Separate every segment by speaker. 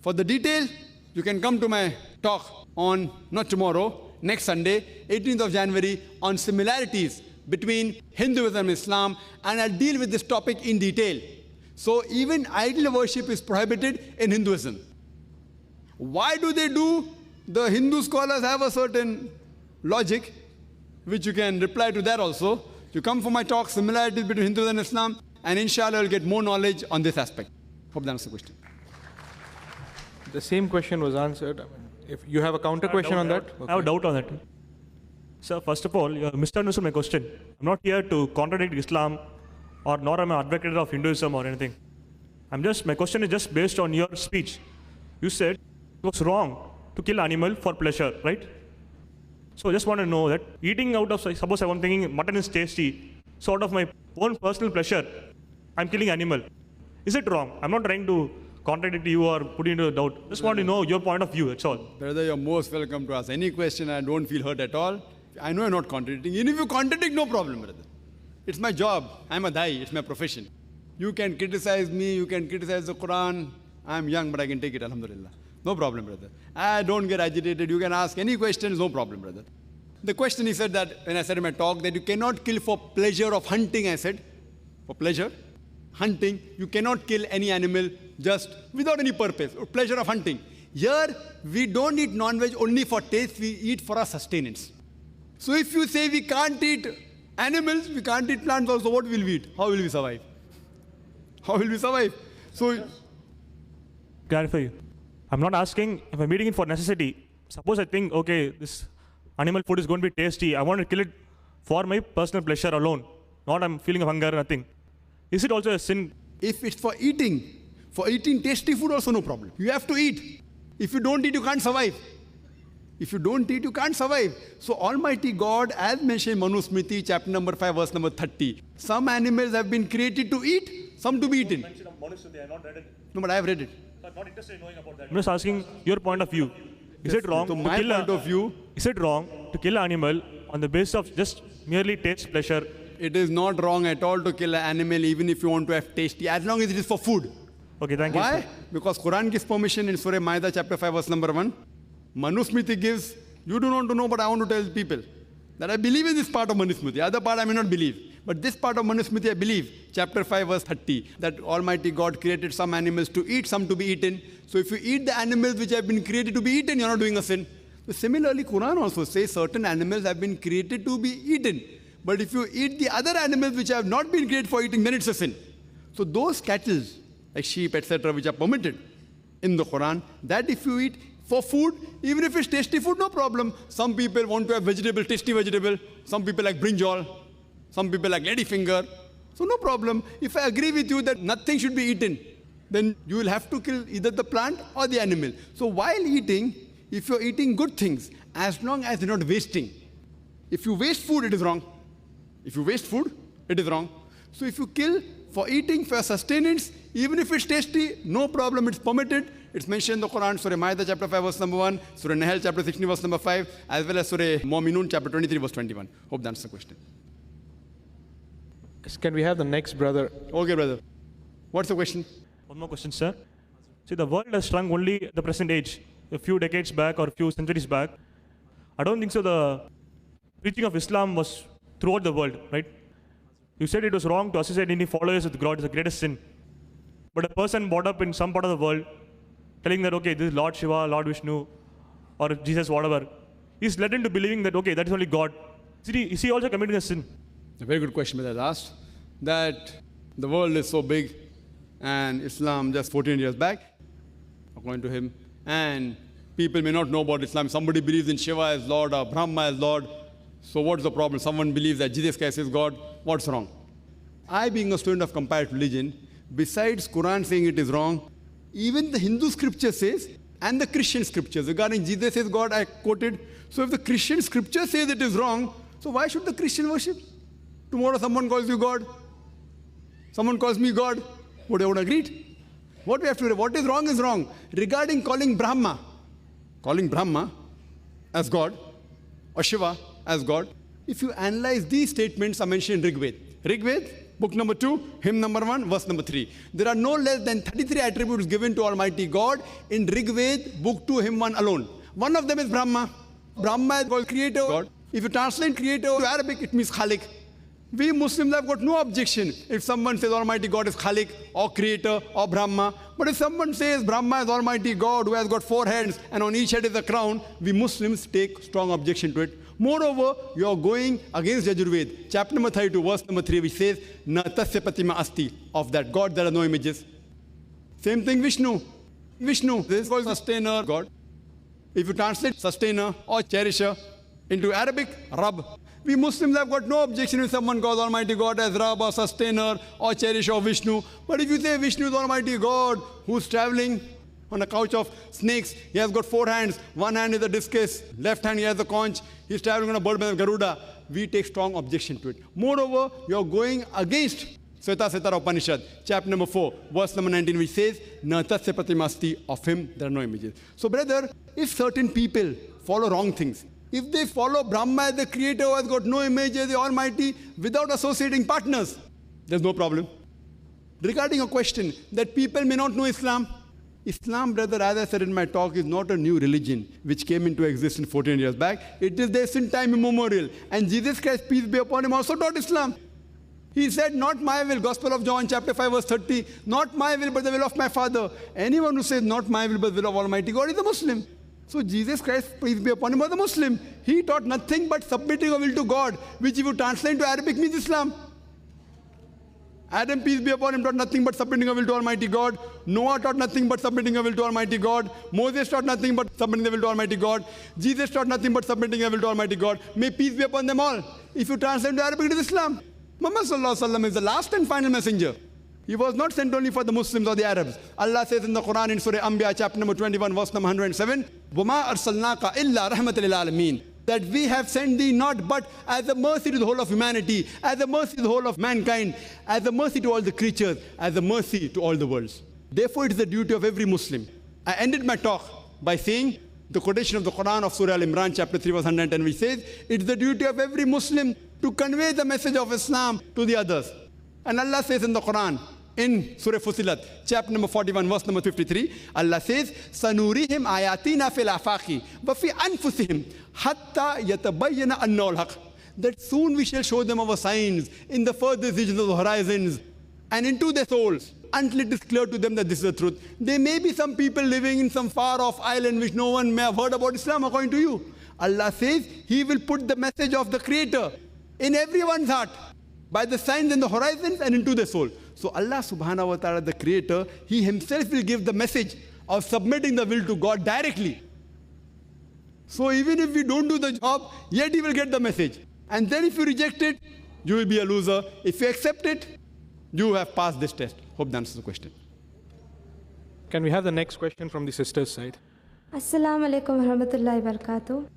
Speaker 1: For the detail, you can come to my talk on, not tomorrow, next Sunday, 18th of January, on similarities between Hinduism and Islam, and I'll deal with this topic in detail. So even idol worship is prohibited in Hinduism. Why do they do? The Hindu scholars have a certain logic, which you can reply to that also. You come for my talk, similarities between Hinduism and Islam, and inshallah you'll get more knowledge on this aspect. Hope that answers the question.
Speaker 2: The same question was answered. If you have a counter question on that?
Speaker 3: I have a doubt on that. Sir, first of all, you misunderstood my question. I'm not here to contradict Islam, or nor am I an advocate of Hinduism or anything. My question is just based on your speech. You said it was wrong to kill animal for pleasure, right? So I just want to know that eating out of, suppose I'm thinking mutton is tasty, so out of my own personal pleasure, I'm killing animal. Is it wrong? I'm not trying to contradict you or put you into doubt. Just want to know your point of view, that's all.
Speaker 1: Brother, you're most welcome to ask any question. I don't feel hurt at all. I know you're not contradicting. Even if you contradict, no problem, brother. It's my job. I'm a dai. It's my profession. You can criticize me. You can criticize the Quran. I'm young, but I can take it, alhamdulillah. No problem, brother. I don't get agitated. You can ask any questions, no problem, brother. The question he said that, when I said in my talk, that you cannot kill for pleasure of hunting, I said. For pleasure, hunting, you cannot kill any animal just without any purpose, or pleasure of hunting. Here, we don't eat non-veg only for taste, we eat for our sustenance. So if you say we can't eat animals, we can't eat plants also, what will we eat? How will we survive? How will we survive? So,
Speaker 3: Clarify you. I'm not asking if I'm eating it for necessity. Suppose I think, okay, this animal food is going to be tasty. I want to kill it for my personal pleasure alone. Not I'm feeling of hunger, nothing. Is it also a sin?
Speaker 1: if it's for eating tasty food also no problem. You have to eat. If you don't eat, you can't survive. If you don't eat, you can't survive. So Almighty God, as mentioned in Manu Smriti, chapter number 5, verse number 30, some animals have been created to eat, some to be eaten.
Speaker 3: I have not read it.
Speaker 1: No, but I have read it.
Speaker 3: I'm not interested in knowing about that. I'm just asking your point of view. Is it wrong
Speaker 1: So
Speaker 3: to
Speaker 1: my
Speaker 3: kill
Speaker 1: point of view,
Speaker 3: Is it wrong to kill an animal on the basis of just merely taste pleasure?
Speaker 1: it is not wrong at all to kill an animal even if you want to have tasty, as long as it is for food.
Speaker 3: Okay, thank you.
Speaker 1: Why?
Speaker 3: Sir.
Speaker 1: Because Quran gives permission in Surah Maida chapter 5 verse number 1. Manusmriti gives, you do not know, but I want to tell people that I believe in this part of Manusmriti. The other part I may not believe. But this part of Manusmriti I believe, chapter 5 verse 30, that Almighty God created some animals to eat, some to be eaten. So if you eat the animals which have been created to be eaten, you're not doing a sin. So similarly, Quran also says certain animals have been created to be eaten. But if you eat the other animals which have not been created for eating, then it's a sin. So those cattle, like sheep, etc., which are permitted in the Quran, that if you eat for food, even if it's tasty food, no problem. Some people want to have vegetable, tasty vegetable. Some people like brinjal. Some people like ladyfinger. So no problem. If I agree with you that nothing should be eaten, then you will have to kill either the plant or the animal. So while eating, if you're eating good things, as long as you're not wasting. If you waste food, it is wrong. If you waste food, it is wrong. So if you kill for eating, for sustenance, even if it's tasty, no problem, it's permitted. It's mentioned in the Quran, Surah Maida chapter 5 verse number 1, Surah Nahl chapter 16 verse number 5, as well as Surah Mu'minun chapter 23 verse 21. Hope that's the question.
Speaker 2: Can we have the next brother?
Speaker 1: Okay, brother. What's the question?
Speaker 3: One more question, sir. See, the world has shrunk only at the present age. A few decades back or a few centuries back, I don't think so the preaching of Islam was throughout the world, right? You said it was wrong to associate any followers with God is the greatest sin. But a person brought up in some part of the world telling that, okay, this is Lord Shiva, Lord Vishnu, or Jesus, whatever, he's led into believing that, okay, that is only God. Is he also committing a sin?
Speaker 1: A very good question that I asked. That the world is so big and Islam just 14 years back, according to him, and people may not know about Islam. Somebody believes in Shiva as Lord or Brahma as Lord. So what's the problem? Someone believes that Jesus Christ is God. What's wrong? I, being a student of comparative religion, besides Quran saying it is wrong, even the Hindu scripture says, and the Christian scriptures regarding Jesus is God, I quoted. So if the Christian scripture says it is wrong, so why should the Christian worship? Tomorrow someone calls you God. Someone calls me God. Would I would agree? What we have to do, what is wrong. Regarding calling Brahma as God, or Shiva as God, if you analyze these statements are mentioned in Rig Veda. Rig Veda, Book number 2, hymn number 1, verse number 3. There are no less than 33 attributes given to Almighty God in Rig Veda, book 2, hymn 1 alone. One of them is Brahma. Brahma is called creator God. If you translate creator to Arabic, it means Khalik. We Muslims have got no objection if someone says Almighty God is Khalik or creator or Brahma. But if someone says Brahma is Almighty God who has got 4 hands and on each head is a crown, we Muslims take strong objection to it. Moreover, you are going against Yajurved, chapter number 32, verse number 3, which says, Na tasya pratima asti, of that God there are no images. Same thing Vishnu. Vishnu, this is called sustainer God. If you translate sustainer or cherisher into Arabic, Rab. We Muslims have got no objection if someone calls Almighty God as Rab or sustainer or cherisher or Vishnu. But if you say Vishnu is Almighty God who's traveling on a couch of snakes, he has got 4 hands, one hand is a discus, left hand he has a conch, he's traveling on a bird of Garuda, we take strong objection to it. Moreover, you are going against Svetasvatara Upanishad, chapter number 4, verse number 19, which says, Na tasya pratimasti, of him there are no images. So brother, if certain people follow wrong things, if they follow Brahma as the creator who has got no images, the Almighty, without associating partners, there's no problem. Regarding a question that people may not know Islam, Islam, brother, as I said in my talk, is not a new religion which came into existence 14 years back. It is there since time immemorial. And Jesus Christ, peace be upon him, also taught Islam. He said, not my will, Gospel of John, chapter 5, verse 30, not my will, but the will of my Father. Anyone who says, not my will, but the will of Almighty God is a Muslim. So Jesus Christ, peace be upon him, was a Muslim. He taught nothing but submitting a will to God, which if you translate to Arabic means Islam. Adam, peace be upon him, taught nothing but submitting a will to Almighty God. Noah taught nothing but submitting a will to Almighty God. Moses taught nothing but submitting the will to Almighty God. Jesus taught nothing but submitting a will to Almighty God. May peace be upon them all. If you translate to Arabic, it is Islam. Muhammad sallallahu alaihi wasallam is the last and final messenger. He was not sent only for the Muslims or the Arabs. Allah says in the Quran in Surah Anbiya, chapter number 21, verse number 107, وَمَا أَرْسَلْنَاكَ إِلَّا رَحْمَةً لِلْعَالَمِينَ, that we have sent thee not but as a mercy to the whole of humanity, as a mercy to the whole of mankind, as a mercy to all the creatures, as a mercy to all the worlds. Therefore, it is the duty of every Muslim. I ended my talk by saying the quotation of the Quran of Surah Al-Imran, chapter 3, verse 110, which says, it is the duty of every Muslim to convey the message of Islam to the others. And Allah says in the Quran, in Surah Fusilat, chapter number 41, verse number 53, Allah says, سَنُورِهِمْ آيَاتِنَا فِي الْآفَاقِ وَفِي أَنفُسِهِمْ حَتَّى يَتَبَيَّنَ أَنَّهُ الْحَقُّ, that soon we shall show them our signs in the furthest regions of the horizons and into their souls, until it is clear to them that this is the truth. There may be some people living in some far-off island which no one may have heard about Islam according to you. Allah says He will put the message of the Creator in everyone's heart by the signs in the horizons and into their soul. So Allah subhanahu wa ta'ala, the Creator, He Himself will give the message of submitting the will to God directly. So even if we don't do the job, yet He will get the message. And then if you reject it, you will be a loser. If you accept it, you have passed this test. Hope that answers the question.
Speaker 2: Can we have the next question from the sister's side?
Speaker 4: Assalamu alaikum warahmatullahi wabarakatuh.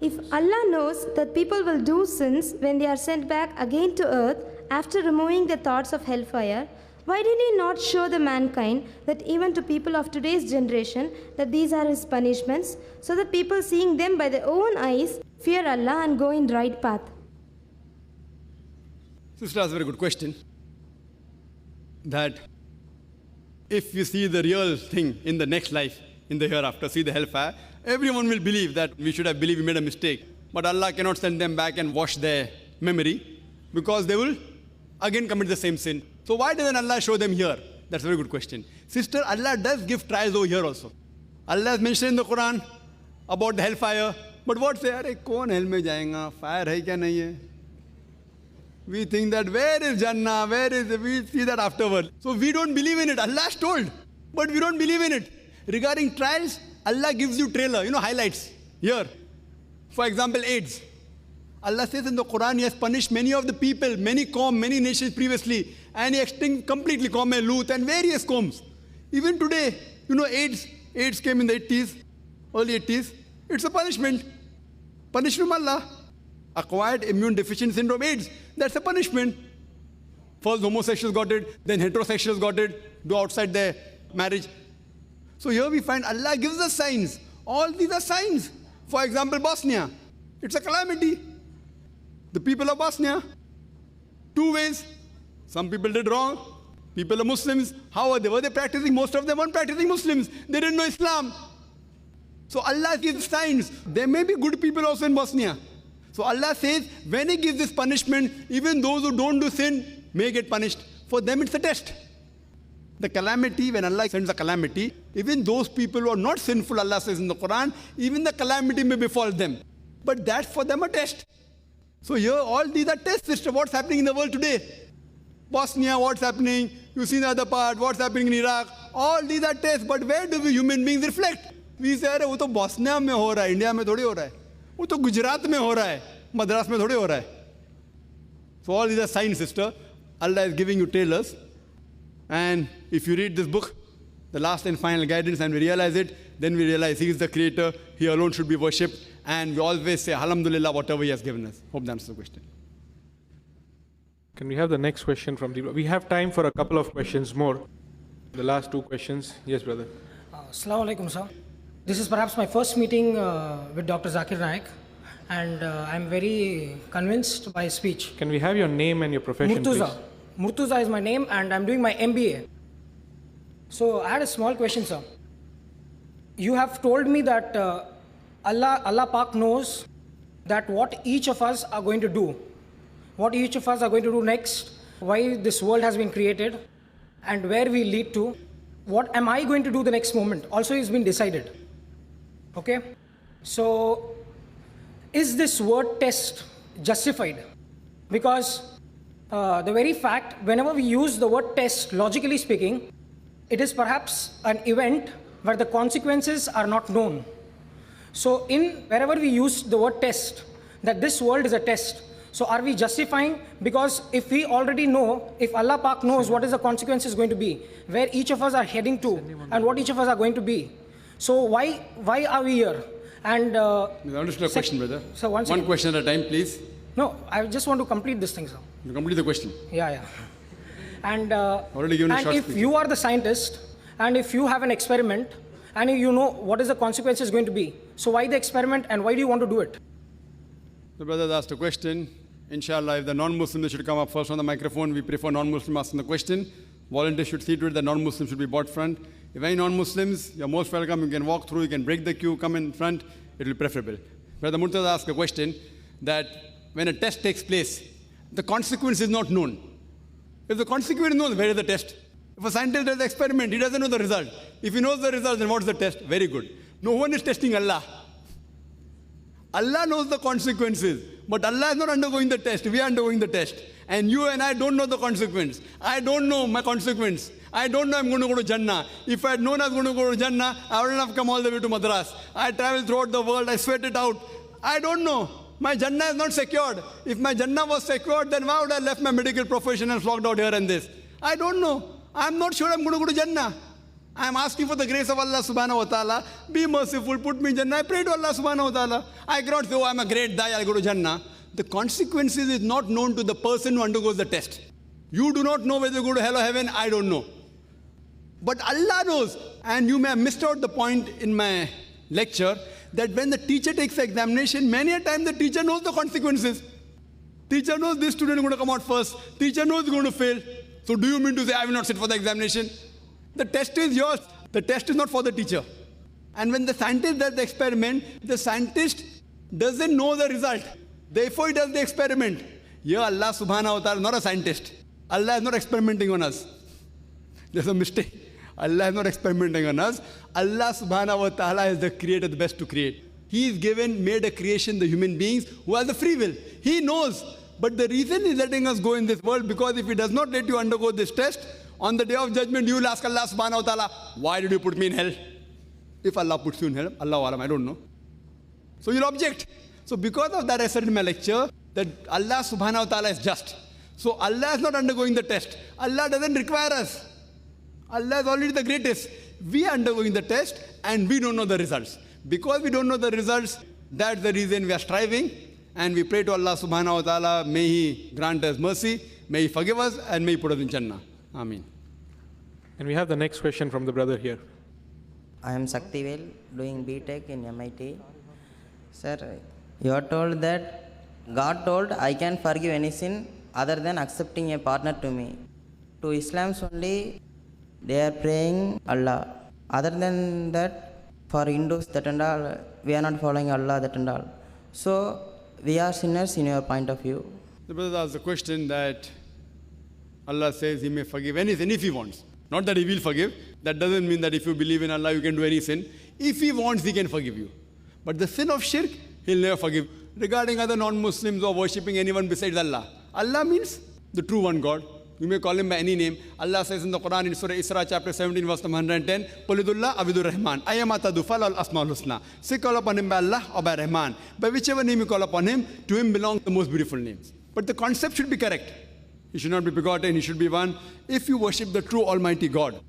Speaker 4: If Allah knows that people will do sins when they are sent back again to earth after removing the thoughts of hellfire, why did He not show the mankind that even to people of today's generation that these are His punishments, so that people seeing them by their own eyes fear Allah and go in right path?
Speaker 1: Sister, that's a very good question. That if you see the real thing in the next life, in the hereafter, see the hellfire, everyone will believe that we should have believed we made a mistake. But Allah cannot send them back and wash their memory, because they will again commit the same sin. So why doesn't Allah show them here? That's a very good question. Sister, Allah does give trials over here also. Allah has mentioned in the Quran about the hellfire. But what say, "Arey, kaun hell mein jayega? Fire hai kya nahi hai?" We think that where is Jannah, we see that afterward. So we don't believe in it. Allah has told, but we don't believe in it. Regarding trials, Allah gives you trailer, highlights here. For example, AIDS. Allah says in the Quran, He has punished many of the people, many nations previously, and He extinct completely Qawm Lut and various qawms. Even today, AIDS came in the 80s, early 80s. It's a punishment. Punishment from Allah. Acquired immune deficiency syndrome, AIDS. That's a punishment. First homosexuals got it, then heterosexuals got it, do outside their marriage. So here we find Allah gives us signs. All these are signs. For example, Bosnia. It's a calamity. The people of Bosnia, 2 ways. Some people did wrong. People are Muslims. How are they? Were they practicing? Most of them weren't practicing Muslims. They didn't know Islam. So Allah gives signs. There may be good people also in Bosnia. So Allah says, when He gives this punishment, even those who don't do sin may get punished. For them it's a test. The calamity, when Allah sends a calamity, even those people who are not sinful, Allah says in the Quran, even the calamity may befall them. But that's for them a test. So here, all these are tests, sister. What's happening in the world today? Bosnia, what's happening? You see the other part, what's happening in Iraq. All these are tests, but where do we human beings reflect? We say, अरे वो तो Bosnia में हो रहा है, India में थोड़ी हो रहा है. वो तो गुजरात में हो रहा है, मद्रास में थोड़ी हो रहा है. So all these are signs, sister. Allah is giving you trailers. And if you read this book, the last and final guidance, and we realize it, then we realize He is the Creator, He alone should be worshipped, and we always say, Alhamdulillah, whatever He has given us. Hope that answers the question.
Speaker 2: Can we have the next question from the... We have time for a couple of questions more. The last two questions. Yes, brother.
Speaker 5: Assalamu alaikum, sir. This is perhaps my first meeting with Dr. Zakir Naik, and I'm very convinced by his speech.
Speaker 2: Can we have your name and your profession,
Speaker 5: Murtuza.
Speaker 2: please?
Speaker 5: Murtuza is my name, and I'm doing my MBA. So I had a small question, sir. You have told me that Allah Pak knows that what each of us are going to do, what each of us are going to do next, why this world has been created, and where we lead to. What am I going to do the next moment? Also, it's been decided. Okay? So, is this word test justified? Because the very fact, whenever we use the word test, logically speaking, it is perhaps an event where the consequences are not known. So, wherever we use the word test, that this world is a test, so are we justifying? Because if we already know, if Allah Pak knows what is the consequences going to be, where each of us are heading to, and what each of us are going to be, so why are we here? And
Speaker 1: Understood the question, brother.
Speaker 5: So one
Speaker 1: question at a time, please.
Speaker 5: No, I just want to complete this thing, sir.
Speaker 1: You complete the question.
Speaker 5: Yeah. And
Speaker 1: Already given a short
Speaker 5: if
Speaker 1: speech.
Speaker 5: you are the scientist, and if you have an experiment, and you know what is the consequences going to be, so why the experiment, and why do you want to do it?
Speaker 1: The brother asked a question. Inshallah, if the non-Muslim, they should come up first on the microphone. We prefer non-Muslim asking the question. Volunteers should see to it that non-Muslims should be brought front. If any non-Muslims, you're most welcome. You can walk through, you can break the queue, come in front. It will be preferable. Brother Murtaza asked a question that when a test takes place, the consequence is not known. If the consequence is known, where is the test? If a scientist does the experiment, he doesn't know the result. If he knows the result, then what's the test? Very good. No one is testing Allah. Allah knows the consequences, but Allah is not undergoing the test. We are undergoing the test. And you and I don't know the consequence. I don't know my consequence. I don't know I'm going to go to Jannah. If I had known I was going to go to Jannah, I wouldn't have come all the way to Madras. I traveled throughout the world. I sweat it out. I don't know. My Jannah is not secured. If my Jannah was secured, then why would I have left my medical profession and flocked out here and this? I don't know. I'm not sure I'm going to go to Jannah. I'm asking for the grace of Allah subhanahu wa ta'ala. Be merciful, put me in Jannah. I pray to Allah subhanahu wa ta'ala. I cannot say, oh, I'm a great guy, I'll go to Jannah. The consequences is not known to the person who undergoes the test. You do not know whether you go to hell or heaven, I don't know. But Allah knows. And you may have missed out the point in my lecture that when the teacher takes the examination, many a time the teacher knows the consequences. Teacher knows this student is going to come out first. Teacher knows he's going to fail. So do you mean to say I will not sit for the examination? The test is yours. The test is not for the teacher. And when the scientist does the experiment, the scientist doesn't know the result. Therefore, he does the experiment. Here, Allah subhanahu wa ta'ala is not a scientist. Allah is not experimenting on us. There's a mistake. Allah is not experimenting on us. Allah subhanahu wa ta'ala is the creator, the best to create. He is made a creation, the human beings, who have the free will. He knows. But the reason He's letting us go in this world, because if He does not let you undergo this test, on the day of judgment, you will ask Allah subhanahu wa ta'ala, why did you put me in hell? If Allah puts you in hell, Allah alam, I don't know. So you'll object. So because of that, I said in my lecture that Allah subhanahu wa ta'ala is just. So Allah is not undergoing the test. Allah doesn't require us. Allah is already the greatest. We are undergoing the test and we don't know the results. Because we don't know the results, that's the reason we are striving. And we pray to Allah subhanahu wa ta'ala, may He grant us mercy, may He forgive us, and may He put us in Jannah. Ameen.
Speaker 2: And we have the next question from the brother here.
Speaker 6: I am Saktivel, doing BTech in MIT. Sir, you are told that God told, I can forgive any sin other than accepting a partner to me. To Islam's only, they are praying Allah. Other than that, for Hindus, that and all, we are not following Allah, that and all. So, we are sinners in your point of view.
Speaker 1: The brother asked the question that Allah says He may forgive anything if He wants. Not that He will forgive. That doesn't mean that if you believe in Allah, you can do any sin. If He wants, He can forgive you. But the sin of shirk, He'll never forgive. Regarding other non-Muslims or worshipping anyone besides Allah, Allah means the true one God. You may call Him by any name. Allah says in the Quran in Surah Isra chapter 17 verse number 110, Qulidullah Abidur Rahman, Ayamata Dufal al Asmaul Husna. Say call upon Him by Allah or by Rahman. By whichever name you call upon Him, to Him belong the most beautiful names. But the concept should be correct. He should not be begotten, He should be one. If you worship the true Almighty God,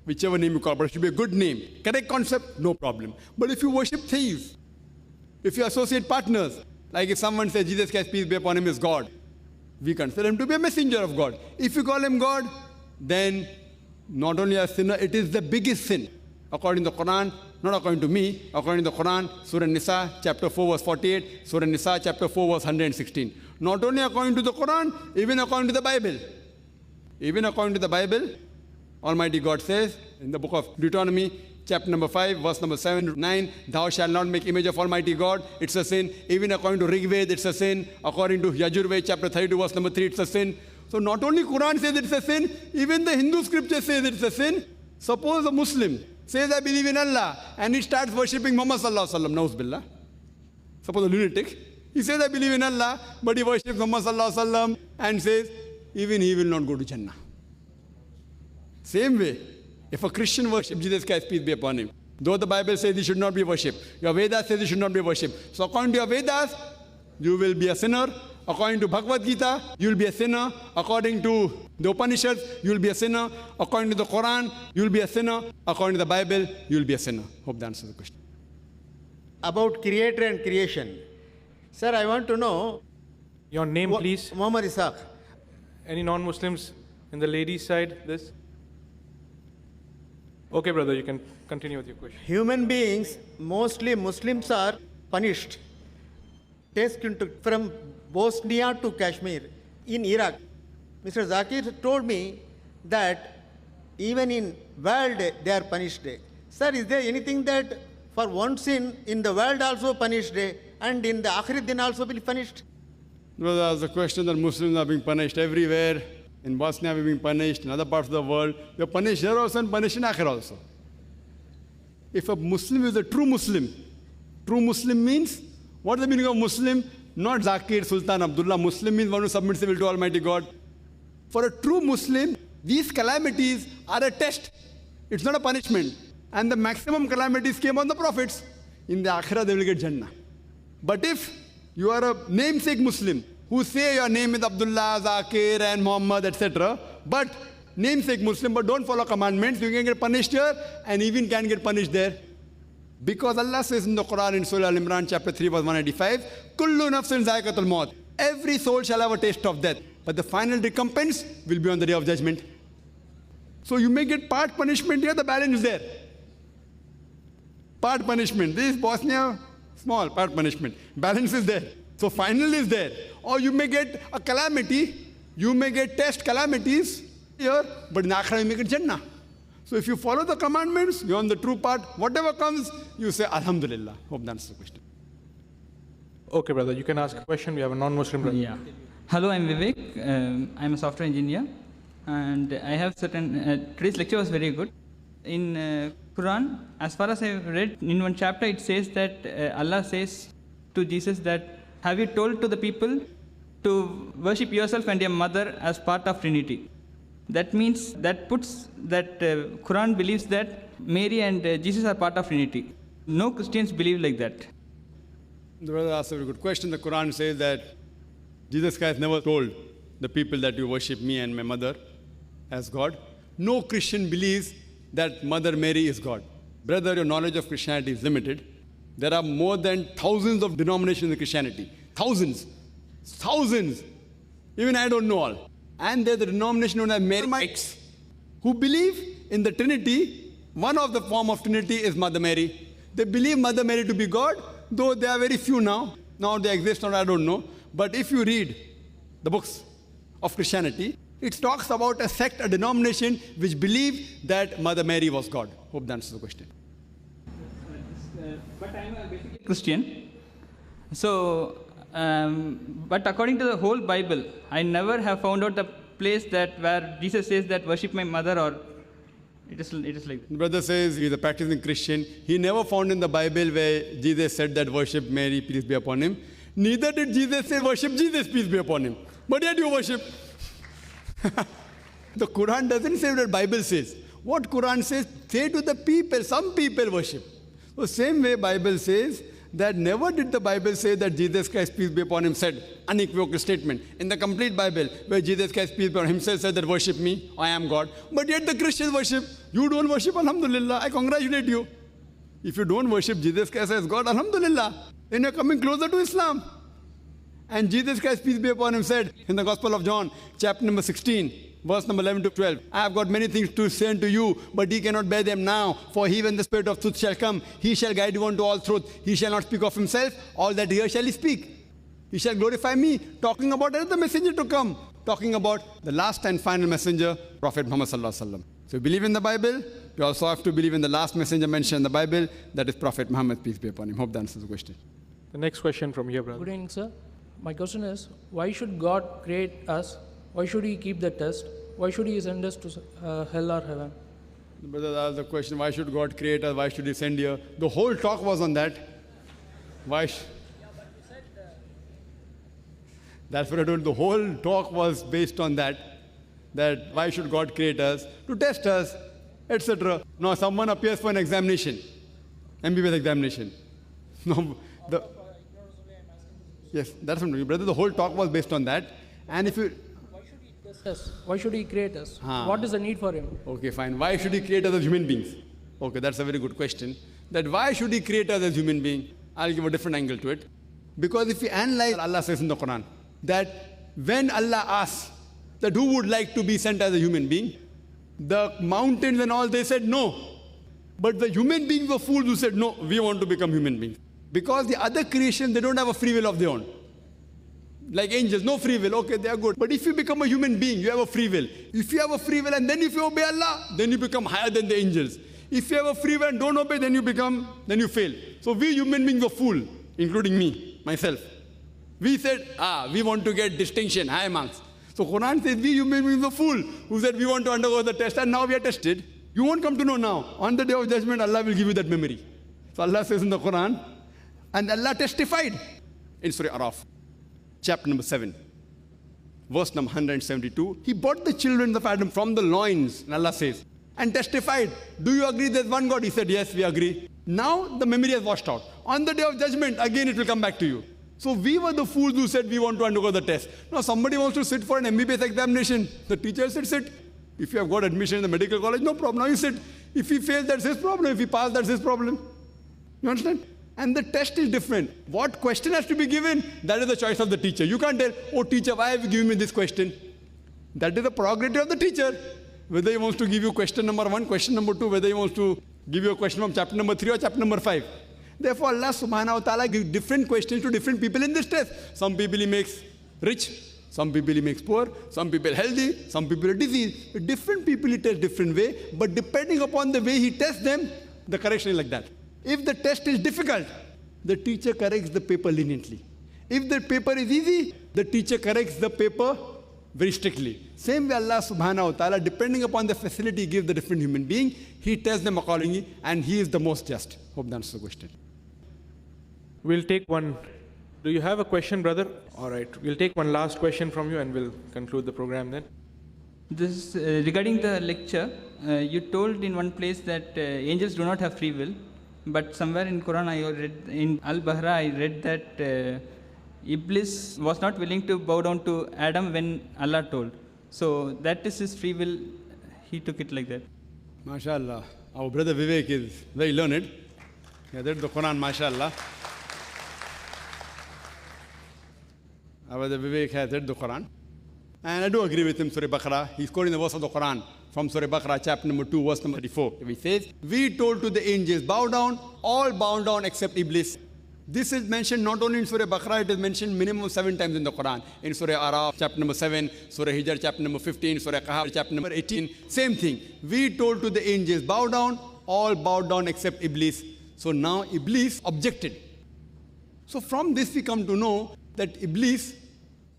Speaker 1: whichever name you call, but it should be a good name. Correct concept, no problem. But if you worship thieves, if you associate partners, like if someone says Jesus Christ, peace be upon Him, is God, we consider Him to be a messenger of God. If you call Him God, then not only a sinner, it is the biggest sin. According to the Quran, not according to me, according to the Quran, Surah Nisa, chapter 4, verse 48, Surah Nisa, chapter 4, verse 116. Not only according to the Quran, even according to the Bible. Even according to the Bible, Almighty God says in the book of Deuteronomy, chapter number 5, verse number 7 to 9, thou shalt not make image of Almighty God, it's a sin. Even according to Rig Veda, it's a sin. According to Yajurveda, chapter 32, verse number 3, it's a sin. So not only Quran says it's a sin, even the Hindu scripture says it's a sin. Suppose a Muslim says, I believe in Allah, and he starts worshipping Muhammad sallallahu alaihi wasallam, nauz billah. Suppose a lunatic, he says, I believe in Allah, but he worships Muhammad sallallahu alaihi wasallam and says, even he will not go to Jannah. Same way, if a Christian worships Jesus Christ, peace be upon Him, though the Bible says He should not be worshipped, your Vedas says He should not be worshipped. So according to your Vedas, you will be a sinner. According to Bhagavad Gita, you will be a sinner. According to the Upanishads, you will be a sinner. According to the Quran, you will be a sinner. According to the Bible, you will be a sinner. Hope that answers the question.
Speaker 7: About creator and creation. Sir, I want to know.
Speaker 2: Your name, please.
Speaker 7: Muhammad Isaac.
Speaker 2: Any non-Muslims in the ladies' side, this? Okay, brother, you can continue with your question.
Speaker 7: Human beings, mostly Muslims, are punished. From Bosnia to Kashmir in Iraq. Mr. Zakir told me that even in world they are punished. Sir, is there anything that for one sin in the world also punished and in the Akhirat din also will be punished?
Speaker 1: Well, there's a question that Muslims are being punished everywhere. In Bosnia, we're being punished. In other parts of the world, we're punished here also and punished in Akhirah also. If a Muslim is a true Muslim means, what is the meaning of Muslim? Not Zakir, Sultan, Abdullah. Muslim means one who submits the will to Almighty God. For a true Muslim, these calamities are a test. It's not a punishment. And the maximum calamities came on the prophets. In the Akhirah, they will get Jannah. But if you are a namesake Muslim, who say your name is Abdullah, Zakir, and Muhammad, etc., but namesake Muslim, but don't follow commandments, you can get punished here and even can get punished there. Because Allah says in the Quran in Surah Al-Imran, chapter 3, verse 185, Kullu nafsin za'iqatul maut. Every soul shall have a taste of death, but the final recompense will be on the day of judgment. So you may get part punishment here, the balance is there. Part punishment. This is Bosnia, small part punishment. Balance is there. So final is there. Or you may get a calamity, you may get test calamities here, but in Akhirah you may get Jannah. So if you follow the commandments, you're on the true path. Whatever comes, you say Alhamdulillah. Hope that's the question.
Speaker 2: Okay, brother, you can ask a question. We have a non-Muslim brother.
Speaker 8: Yeah. Hello, I'm Vivek. I'm a software engineer, and I have certain. Today's lecture was very good. In Quran, as far as I read, in one chapter it says that Allah says to Jesus that, have you told to the people to worship yourself and your mother as part of Trinity? That means that puts that Quran believes that Mary and Jesus are part of Trinity. No Christians believe like that.
Speaker 1: The brother asked a very good question. The Quran says that Jesus Christ never told the people that you worship me and my mother as God. No Christian believes that Mother Mary is God. Brother, your knowledge of Christianity is limited. There are more than thousands of denominations in Christianity. Thousands. Thousands. Even I don't know all. And there's a denomination known as Maronites who believe in the Trinity. One of the form of Trinity is Mother Mary. They believe Mother Mary to be God, though there are very few now. Now they exist or I don't know. But if you read the books, of Christianity. It talks about a sect, a denomination which believed that Mother Mary was God. Hope that answers the question.
Speaker 8: But I'm basically Christian. So, but according to the whole Bible, I never have found out the place that where Jesus says that worship my mother, or it is like that.
Speaker 1: The brother says he's a practicing Christian. He never found in the Bible where Jesus said that worship Mary, peace be upon him. Neither did Jesus say worship Jesus, peace be upon him. But yet you worship. The Quran doesn't say what the Bible says. What Quran says, say to the people, some people worship. So same way Bible says that never did the Bible say that Jesus Christ, peace be upon him, said unequivocal statement. In the complete Bible, where Jesus Christ, peace be upon him, himself said that worship me, I am God. But yet the Christians worship. You don't worship, alhamdulillah, I congratulate you. If you don't worship Jesus Christ as God, alhamdulillah, then you're coming closer to Islam. And Jesus Christ, peace be upon him, said in the Gospel of John, chapter number 16, verse number 11 to 12, I have got many things to say unto you, but ye cannot bear them now. For he, when the Spirit of truth shall come, he shall guide you unto all truth. He shall not speak of himself, all that he hears shall he speak. He shall glorify me, talking about another messenger to come, talking about the last and final messenger, Prophet Muhammad sallallahu alaihi wasallam. So you believe in the Bible, you also have to believe in the last messenger mentioned in the Bible, that is Prophet Muhammad, peace be upon him. Hope that answers the question.
Speaker 2: The next question from here, brother.
Speaker 9: Good evening, sir. My question is, why should God create us? Why should he keep the test? Why should he send us to hell or heaven?
Speaker 1: The brother asked the question, why should God create us? Why should he send here? The whole talk was on that. Why? That's what I told. The whole talk was based on that. That why should God create us? To test us, etc. Now someone appears for an examination, MBBS examination. No, yes, that's what I'm brother. The whole talk was based on that. And if you...
Speaker 9: Why should he test us? Why should he create us? What is the need for him?
Speaker 1: Okay, fine. Why should he create us as human beings? Okay, that's a very good question. That why should he create us as human beings? I'll give a different angle to it. Because if you analyze, Allah says in the Quran, that when Allah asks that who would like to be sent as a human being, the mountains and all, they said no. But the human beings were fools who said, no, we want to become human beings. Because the other creation, they don't have a free will of their own. Like angels, no free will, okay, they are good. But if you become a human being, you have a free will. If you have a free will and then if you obey Allah, then you become higher than the angels. If you have a free will and don't obey, then you fail. So we human beings were fools, including me, myself. We said, we want to get distinction, high marks. So Quran says we human beings were fools who said we want to undergo the test, and now we are tested. You won't come to know now. On the day of judgment, Allah will give you that memory. So Allah says in the Quran, and Allah testified in Surah Araf, chapter number 7, verse number 172. He brought the children of Adam from the loins, and Allah says, and testified, do you agree there's one God? He said, yes, we agree. Now the memory has washed out. On the day of judgment, again it will come back to you. So we were the fools who said we want to undergo the test. Now somebody wants to sit for an MBBS examination. The teacher said, sit. If you have got admission in the medical college, no problem. Now you sit. If he fails, that's his problem. If he passes, that's his problem. You understand? And the test is different. What question has to be given? That is the choice of the teacher. You can't tell, oh teacher, why have you given me this question? That is the prerogative of the teacher. Whether he wants to give you question number 1, question number 2, whether he wants to give you a question from chapter number 3 or chapter number 5. Therefore, Allah subhanahu wa ta'ala gives different questions to different people in this test. Some people he makes rich, some people he makes poor, some people healthy, some people are diseased. Different people he tests different way, but depending upon the way he tests them, the correction is like that. If the test is difficult, the teacher corrects the paper leniently. If the paper is easy, the teacher corrects the paper very strictly. Same way Allah subhanahu wa ta'ala, depending upon the facility he gives the different human being, he tests them accordingly, and he is the most just. Hope that answers the question.
Speaker 2: We'll take one. Do you have a question, brother? All right. We'll take one last question from you and we'll conclude the program then.
Speaker 8: This regarding the lecture, you told in one place that angels do not have free will, but somewhere in Quran I read, in Al-Bahra I read that Iblis was not willing to bow down to Adam when Allah told. So that is his free will, he took it like that.
Speaker 1: MashaAllah. Our brother Vivek is very learned. He has read the Quran, MashaAllah. Our brother Vivek has read the Quran. And I do agree with him, Surah Baqarah. He's quoting the verse of the Quran from Surah Baqarah, chapter number 2, verse number 34. He says, we told to the angels, bow down, all bow down except Iblis. This is mentioned not only in Surah Baqarah, it is mentioned minimum 7 times in the Quran. In Surah Araf, chapter number 7, Surah Hijr, chapter number 15, Surah Kahf, chapter number 18. Same thing. We told to the angels, bow down, all bowed down except Iblis. So now Iblis objected. So from this we come to know that Iblis,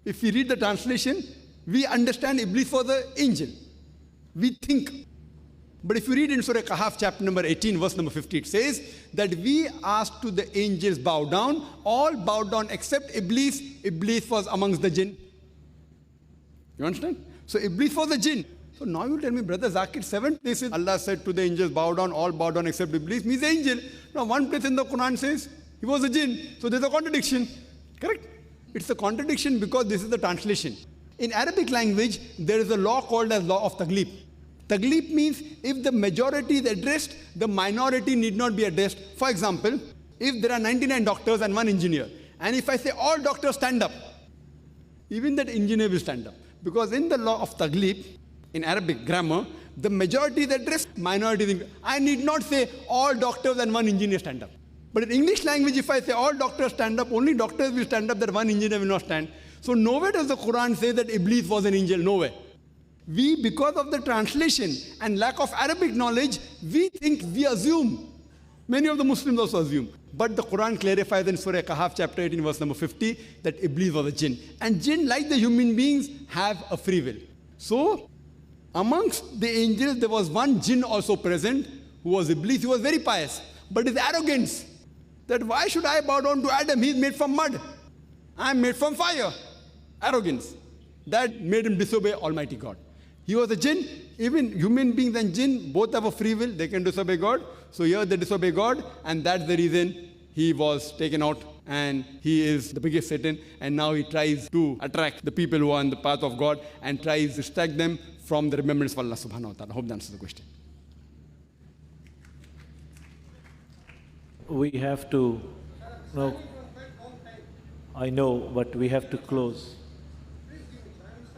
Speaker 1: if we read the translation, we understand Iblis was an angel. We think. But if you read in Surah Kahf, chapter number 18, verse number 50, it says that we asked to the angels bow down, all bowed down except Iblis. Iblis was amongst the jinn. You understand? So Iblis was a jinn. So now you tell me, Brother Zakir, 7 places Allah said to the angels, bow down, all bow down except Iblis, means angel. Now one place in the Quran says he was a jinn. So there's a contradiction. Correct? It's a contradiction because this is the translation. In Arabic language, there is a law called as law of taglib. Taglib means if the majority is addressed, the minority need not be addressed. For example, if there are 99 doctors and 1 engineer, and if I say all doctors stand up, even that engineer will stand up. Because in the law of taglib, in Arabic grammar, the majority is addressed, minority is. I need not say all doctors and 1 engineer stand up. But in English language, if I say all doctors stand up, only doctors will stand up, that 1 engineer will not stand. So nowhere does the Quran say that Iblis was an angel, nowhere. We, because of the translation and lack of Arabic knowledge, we assume. Many of the Muslims also assume. But the Quran clarifies in Surah Kahf, chapter 18, verse number 50, that Iblis was a jinn. And jinn, like the human beings, have a free will. So, amongst the angels, there was 1 jinn also present, who was Iblis. He was very pious. But his arrogance, that why should I bow down to Adam? He is made from mud. I am made from fire. Arrogance. That made him disobey Almighty God. He was a jinn. Even human beings and jinn both have a free will. They can disobey God. So here they disobey God, and that's the reason he was taken out, and he is the biggest Satan. And now he tries to attract the people who are on the path of God and tries to distract them from the remembrance of Allah subhanahu wa ta'ala. I hope that answers the question.
Speaker 10: We have to, no, I know, but we have to close.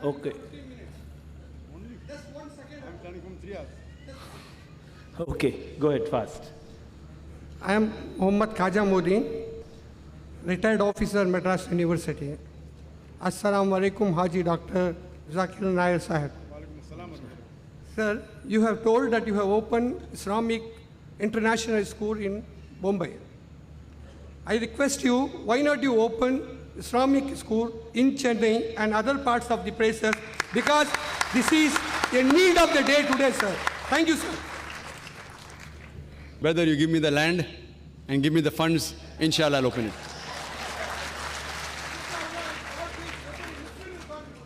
Speaker 10: Okay. Okay, go ahead fast.
Speaker 11: I am Mohammad Khaja Modi, retired officer, Madras University. Assalamu alaikum, Haji Dr. Zakir Nair Sahib. Sir, you have told that you have opened Islamic International School in Bombay. I request you, why not you open Islamic school in Chennai and other parts of the places, because this is a need of the day today, sir. Thank you, sir.
Speaker 1: Whether you give me the land and give me the funds, inshallah I'll open it.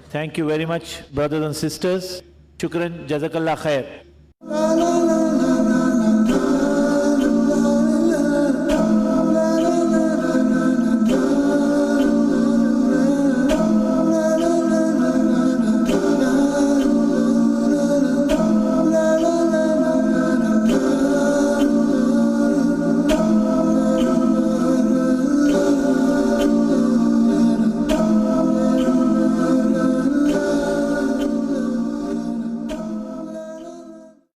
Speaker 10: Thank you very much, brothers and sisters. Shukran, Jazakallah khair.